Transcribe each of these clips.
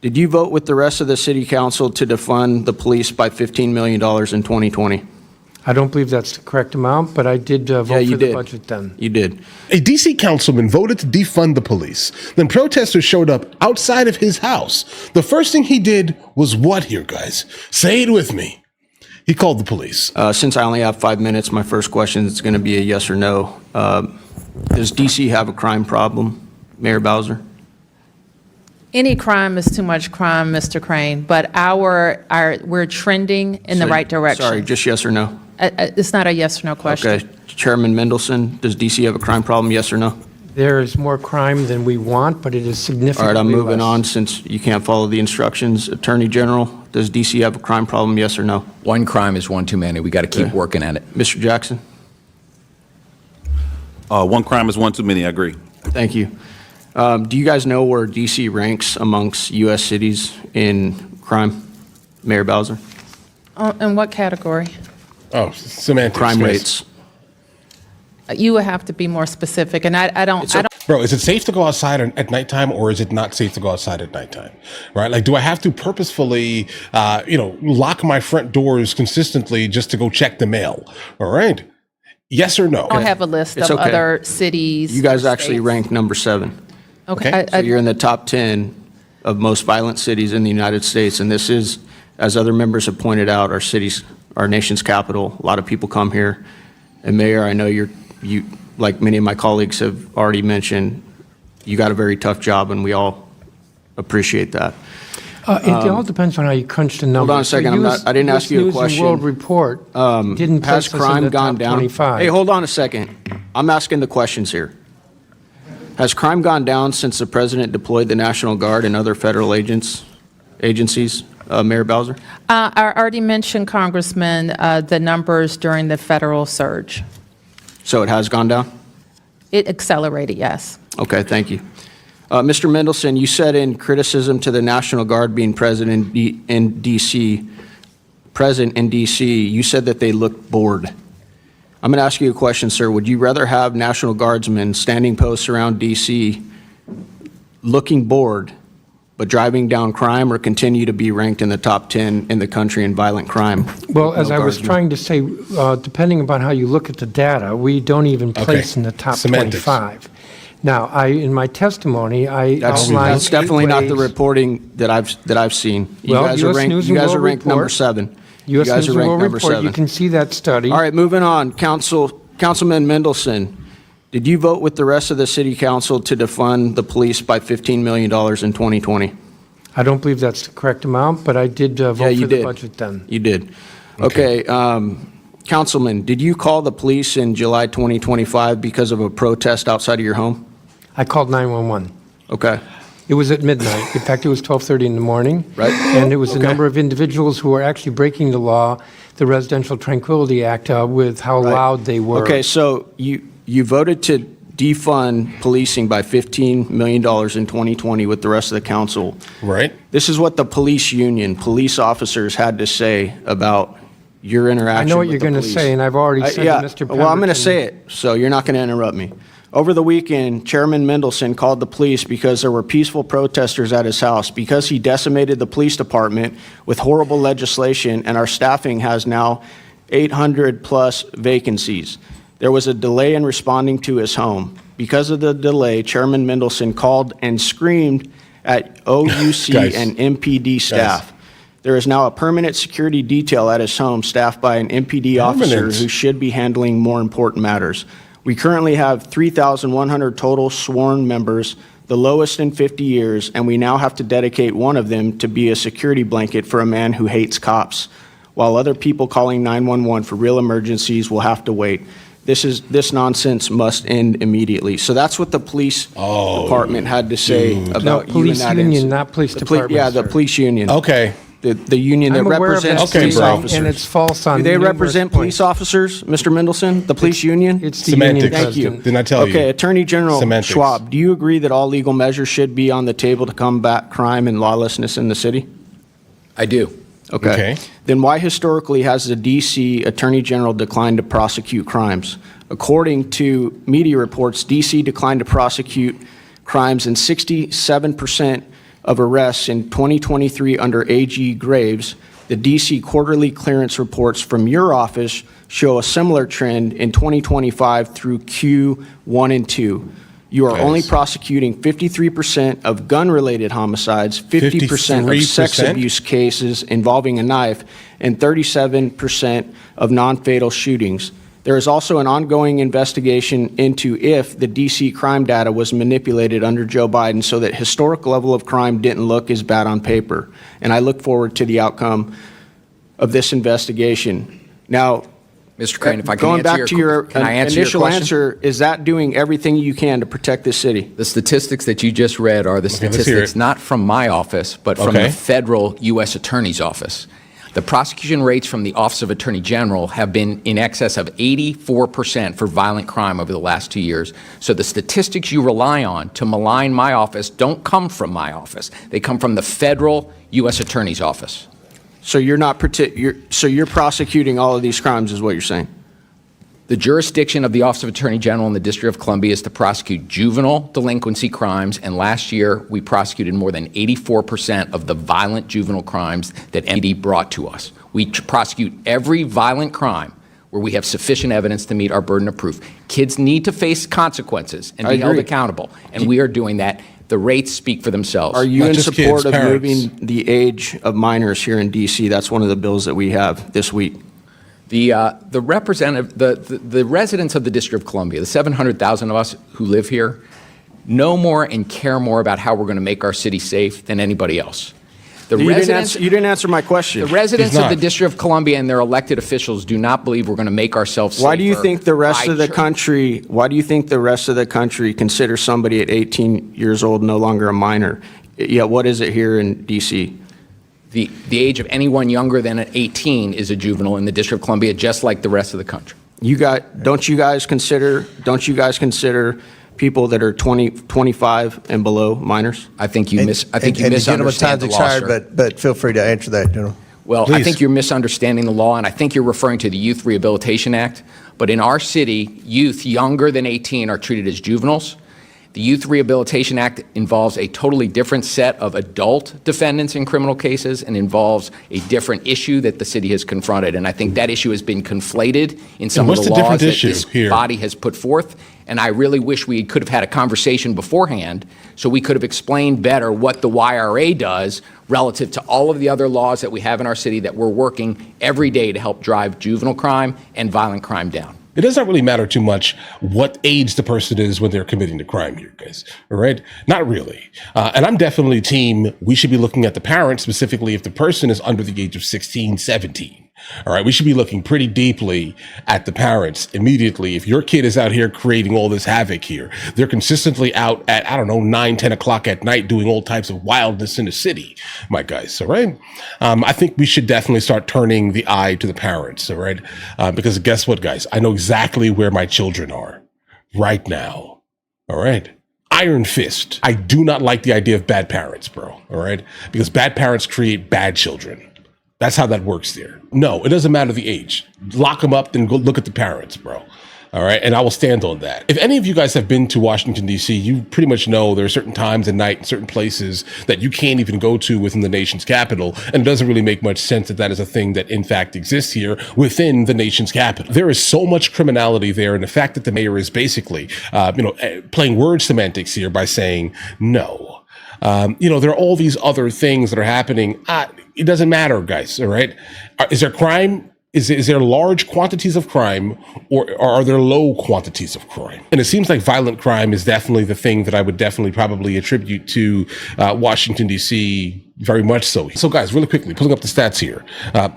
Did you vote with the rest of the city council to defund the police by $15 million in 2020? I don't believe that's the correct amount, but I did vote for the budget then. You did. A D.C. councilman voted to defund the police. Then protesters showed up outside of his house. The first thing he did was what here, guys? Say it with me. He called the police. Since I only have 5 minutes, my first question is going to be a yes or no. Does D.C. have a crime problem, Mayor Bowser? Any crime is too much crime, Mr. Crane, but we're trending in the right direction. Sorry, just yes or no? It's not a yes or no question. Okay. Chairman Mendelson, does D.C. have a crime problem, yes or no? There is more crime than we want, but it is significantly All right, I'm moving less. on since you can't follow the instructions. Attorney General, does D.C. have a crime problem, yes or no? One crime is one too many. We got to keep Okay. working at it. Mr. Jackson? One crime is one too many, I agree. Thank you. Do you guys know where D.C. ranks amongst U.S. cities in crime, Mayor Bowser? In what category? Oh, semantics. Crime miss. rates. You would have to be more specific, and I don't. Bro, is it safe to go outside at nighttime, or is it not safe to go outside at nighttime? Right? Like, do I have to purposefully, lock my front doors consistently just to go check the mail? All right. Yes or no? I don't have a list It's of okay. other cities. You guys or actually states. rank number 7. Okay. So you're in the top 10 of most violent cities in the United States, and this is, as other members have pointed out, our nation's capital. A lot of people come here. And Mayor, I know you, like many of my colleagues have already mentioned, you got a very tough job, and we all appreciate that. It all depends on how you crunch the numbers. Hold on a second. I didn't ask you a News and question. World Report didn't Has place us in crime the gone top down? 25. Hey, hold on a second. I'm asking the questions here. Has crime gone down since the president deployed the National Guard and other federal agencies, Mayor Bowser? I already mentioned, Congressman, the numbers during the federal surge. So it has gone down? It accelerated, yes. Okay, thank you. Mr. Mendelson, you said in criticism to the National Guard being present in D.C., you said that they looked bored. I'm going to ask you a question, sir. Would you rather have National Guardsmen standing posts around D.C. looking bored but driving down crime, or continue to be ranked in the top 10 in the country in violent crime? Well, as No I was guardsmen? trying to say, depending upon how you look at the data, we don't even place in the top Semantics. 25. Now, in my testimony, I outlined That's definitely 8 not the ways- reporting that I've seen. You Well, guys are US ranked. News You and guys are World ranked number Report. 7. You U.S. guys News are and ranked World number Report, 7. you can see that study. All right, moving on. Councilman Mendelson, did you vote with the rest of the city council to defund the police by $15 million in 2020? I don't believe that's the correct amount, but I did vote you for the did. budget then. You did. Okay, Councilman, did you call the police in July 2025 because of a protest outside of your home? I called 911. Okay. It was at midnight. In fact, it was 12:30 in the morning. Right. And it was a Okay. number of individuals who were actually breaking the law, the Residential Tranquility Act, with how loud they were. Okay, so you voted to defund policing by $15 million in 2020 with the rest of the council. Right. This is what the police union, police officers had to say about your interaction I know what with you're the going to police. say, and I've already said Yeah, to Mr. well, I'm going to Pemberton- say it, so you're not going to interrupt me. Over the weekend, Chairman Mendelson called the police because there were peaceful protesters at his house, because he decimated the police department with horrible legislation, and our staffing has now 800-plus vacancies. There was a delay in responding to his home. Because of the delay, Chairman Mendelson called and screamed at OUC Guys. and MPD staff. There is now a permanent security detail at his home staffed by an MPD officer Permanent. who should be handling more important matters. We currently have 3,100 total sworn members, the lowest in 50 years, and we now have to dedicate one of them to be a security blanket for a man who hates cops, while other people calling 911 for real emergencies will have to wait. This nonsense must end immediately. So that's what the police department had to say about No, you in police that union, incident. not police The poli- department, Yeah, the sir. police union. Okay. The union that I'm aware of represents that police bro. officers. and it's false on Do they numerous represent points. police officers, Mr. Mendelson, the police union? It's the Semantics. union Thank you. president. Didn't I tell you? Okay, Attorney General Semantics. Schwab, do you agree that all legal measures should be on the table to combat crime and lawlessness in the city? I do. Okay. Then why historically has the D.C. Attorney General declined to prosecute crimes? According to media reports, D.C. declined to prosecute crimes in 67% of arrests in 2023 under AG Graves, the DC quarterly clearance reports from your office show a similar trend in 2025 through Q1 and 2. You are only prosecuting 53% of gun-related homicides, 50% of sex 53%? abuse cases involving a knife, and 37% of non-fatal shootings. There is also an ongoing investigation into if the DC crime data was manipulated under Joe Biden so that historic level of crime didn't look as bad on paper. And I look forward to the outcome of this investigation. Now, Mr. Crane, if I can going back answer to your can I answer your initial question? answer, is that doing everything you can to protect this city? The statistics that you just read are the let's hear statistics it. not from my office, but from Okay. the federal U.S. Attorney's Office. The prosecution rates from the Office of Attorney General have been in excess of 84% for violent crime over the last 2 years. So the statistics you rely on to malign my office don't come from my office. They come from the federal U.S. Attorney's Office. So you're prosecuting all of these crimes, is what you're saying? The jurisdiction of the Office of Attorney General in the District of Columbia is to prosecute juvenile delinquency crimes, and last year we prosecuted more than 84% of the violent juvenile crimes that MD brought to us. We prosecute every violent crime where we have sufficient evidence to meet our burden of proof. Kids need to face consequences and I be held agree. accountable, and we are doing that. The rates speak for themselves. Are you Not in just support kids, of parents. moving the age of minors here in DC? That's one of the bills that we have this week. The representative, the residents of the District of Columbia, the 700,000 of us who live here, know more and care more about how we're going to make our city safe than anybody else. The You residents, didn't answer my question. the residents He's of the not. District of Columbia and their elected officials do not believe we're going to make ourselves safer. Why do you think the rest by of the church. country, why do you think the rest of the country considers somebody at 18 years old no longer a minor? Yet what is it here in DC? The age of anyone younger than 18 is a juvenile in the District of Columbia, just like the rest of the country. Don't you guys consider people that are 20, 25 and below minors? I think you And the gentleman's misunderstand time's the law, expired, sir. but feel free to answer that, gentleman. Well, I Please. think you're misunderstanding the law, and I think you're referring to the Youth Rehabilitation Act. But in our city, youth younger than 18 are treated as juveniles. The Youth Rehabilitation Act involves a totally different set of adult defendants in criminal cases and involves a different issue that the city has confronted. And I think that issue has been conflated in some of what's the the laws different that issue this here? body has put forth. And I really wish we could have had a conversation beforehand so we could have explained better what the YRA does relative to all of the other laws that we have in our city that we're working every day to help drive juvenile crime and violent crime down. It doesn't really matter too much what age the person is when they're committing the crime here, guys. All right? Not really. And I'm definitely team, we should be looking at the parents, specifically if the person is under the age of 16, 17. All right? We should be looking pretty deeply at the parents immediately. If your kid is out here creating all this havoc here, they're consistently out at, 9, 10 o'clock at night doing all types of wildness in the city, my guys. All right? I think we should definitely start turning the eye to the parents. All right? Because guess what, guys? I know exactly where my children are right now. All right. Iron fist. I do not like the idea of bad parents, bro. All right. Because bad parents create bad children. That's how that works there. No, it doesn't matter the age. Lock them up, then go look at the parents, bro. All right. And I will stand on that. If any of you guys have been to Washington, D.C., you pretty much know there are certain times at night and certain places that you can't even go to within the nation's capital. And it doesn't really make much sense that that is a thing that in fact exists here within the nation's capital. There is so much criminality there. And the fact that the mayor is basically, playing word semantics here by saying no. There are all these other things that are happening. It doesn't matter, guys. All right. Is there crime? Is there large quantities of crime or are there low quantities of crime? And it seems like violent crime is definitely the thing that I would definitely probably attribute to Washington, D.C. very much so. So guys, really quickly, pulling up the stats here.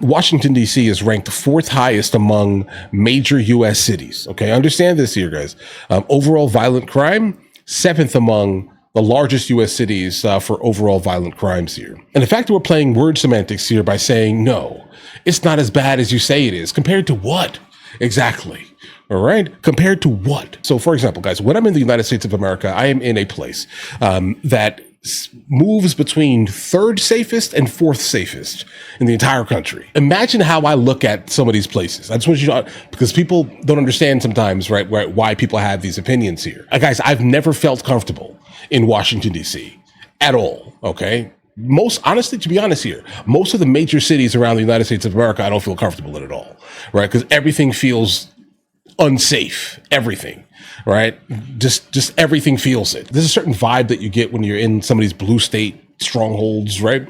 Washington, D.C. is ranked 4th highest among major U.S. cities. Okay, understand this here, guys. Overall violent crime, 7th among the largest U.S. cities for overall violent crimes here. And the fact that we're playing word semantics here by saying, no, it's not as bad as you say it is. Compared to what? Exactly. All right. Compared to what? So, for example, guys, when I'm in the United States of America, I am in a place that moves between 3rd safest and 4th safest in the entire country. Imagine how I look at some of these places. I just want you to, because people don't understand sometimes, right, why people have these opinions here. Guys, I've never felt comfortable in Washington, D.C. at all. Okay. Honestly, to be honest here, most of the major cities around the United States of America, I don't feel comfortable in at all. Right. Because everything feels unsafe. Everything. Right. Just everything feels it. There's a certain vibe that you get when you're in some of these blue state strongholds, right?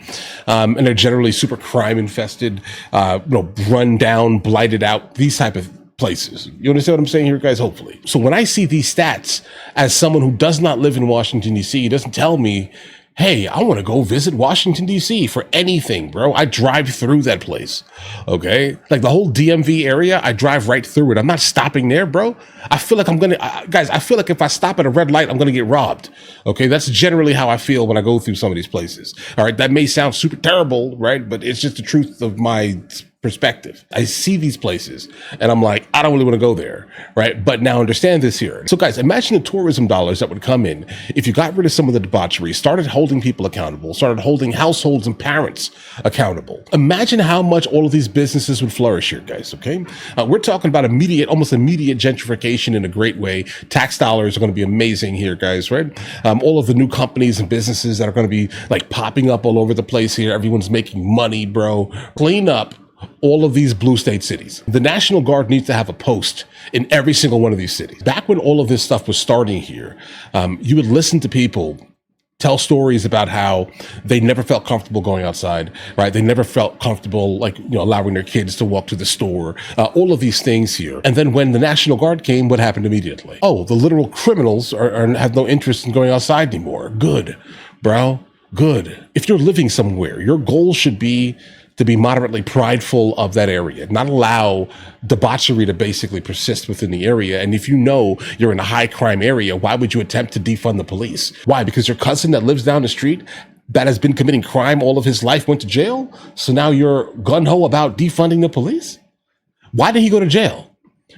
And they're generally super crime infested, run down, blighted out, these type of places. You understand what I'm saying here, guys? Hopefully. So when I see these stats as someone who does not live in Washington, D.C., it doesn't tell me, hey, I want to go visit Washington, D.C. for anything, bro. I drive through that place, okay? Like the whole DMV area, I drive right through it. I'm not stopping there, bro. I feel like I feel like if I stop at a red light, I'm going to get robbed, okay? That's generally how I feel when I go through some of these places, all right? That may sound super terrible, right? But it's just the truth of my perspective. I see these places and I'm like, I don't really want to go there, right? But now understand this here. So guys, imagine the tourism dollars that would come in if you got rid of some of the debauchery, started holding people accountable, started holding households and parents accountable. Imagine how much all of these businesses would flourish here, guys, okay? We're talking about almost immediate gentrification in a great way. Tax dollars are going to be amazing here, guys, right? All of the new companies and businesses that are going to be like popping up all over the place here. Everyone's making money, bro. Clean up all of these blue state cities. The National Guard needs to have a post in every single one of these cities. Back when all of this stuff was starting here, you would listen to people tell stories about how they never felt comfortable going outside, right? They never felt comfortable, allowing their kids to walk to the store, all of these things here. And then when the National Guard came, what happened immediately? Oh, the literal criminals have no interest in going outside anymore. Good, bro, good. If you're living somewhere, your goal should be to be moderately prideful of that area, not allow debauchery to basically persist within the area. And if you know you're in a high crime area, why would you attempt to defund the police? Why? Because your cousin that lives down the street that has been committing crime all of his life went to jail? So now you're gung-ho about defunding the police? Why did he go to jail?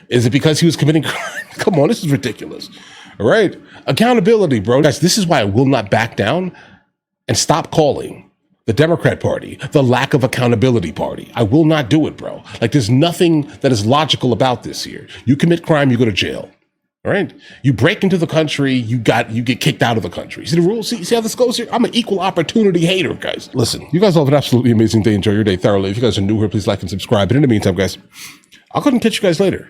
Is it because he was committing crime? Come on, this is ridiculous. All right. Accountability, bro. Guys, this is why I will not back down and stop calling the Democrat Party the lack of accountability party. I will not do it, bro. Like, there's nothing that is logical about this here. You commit crime, you go to jail. All right. You break into the country, you get kicked out of the country. See the rules? See how this goes here? I'm an equal opportunity hater, guys. Listen, you guys all have an absolutely amazing day. Enjoy your day thoroughly. If you guys are new here, please like and subscribe. But in the meantime, guys, I'll go ahead and catch you guys later.